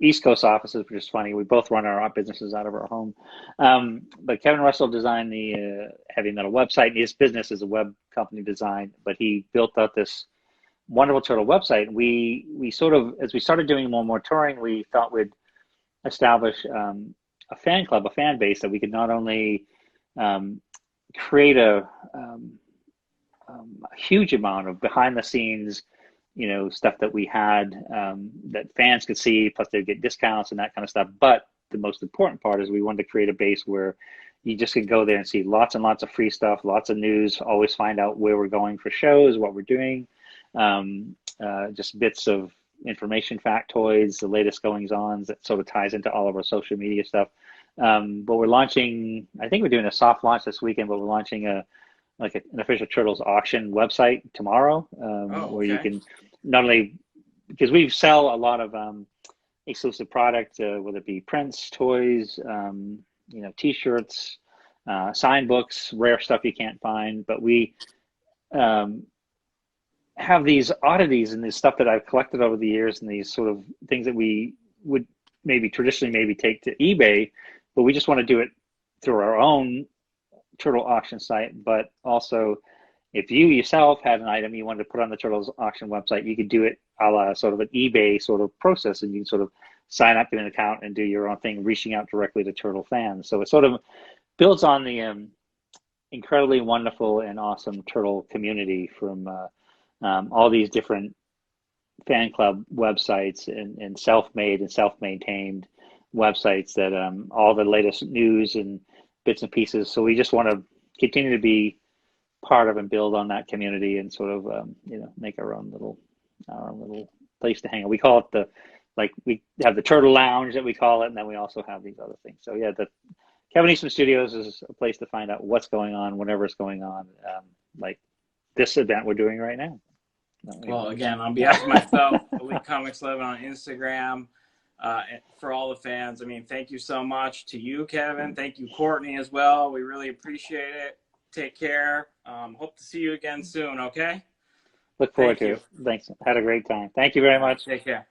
East Coast offices, which is funny. We both run our businesses out of our home. But Kevin Russell designed the heavy metal website. His business is a web company design, but he built out this wonderful turtle website. We sort of, as we started doing more and more touring, we thought we'd establish a fan club, a fan base that we could not only create a huge amount of behind the scenes, you know, stuff that we had that fans could see, plus they'd get discounts and that kind of stuff. But the most important part is we wanted to create a base where you just could go there and see lots and lots of free stuff, lots of news, always find out where we're going for shows, what we're doing, just bits of information, factoids, the latest goings-ons that sort of ties into all of our social media stuff. But we're launching, I think we're doing a soft launch this weekend, but we're launching an official Turtles auction website tomorrow, where you can not only, because we sell a lot of exclusive product, whether it be prints, toys, you know, T-shirts, signed books, rare stuff you can't find, but we have these oddities and this stuff that I've collected over the years, and these sort of things that we would maybe traditionally take to eBay, but we just want to do it through our own turtle auction site. But also, if you yourself had an item you wanted to put on the Turtles auction website, you could do it a la sort of an eBay sort of process, and you can sort of sign up in an account and do your own thing, reaching out directly to turtle fans. So it sort of builds on the incredibly wonderful and awesome turtle community from all these different fan club websites and self-made and self-maintained websites that all the latest news and bits and pieces. So we just want to continue to be part of and build on that community and sort of you know, make our own little place to hang out. We call it we have the Turtle Lounge that we call it, and then we also have these other things. So yeah, the Kevin Eastman Studios is a place to find out what's going on whenever it's going on, like this event we're doing right now. Well, again, on behalf of myself, Elite Comics 11 on Instagram, for all the fans, I mean, thank you so much to you, Kevin. Thank you, Courtney, as well. We really appreciate it. Take care. Hope to see you again soon, okay? Look forward to it. Thanks. Had a great time. Thank you very much. Take care.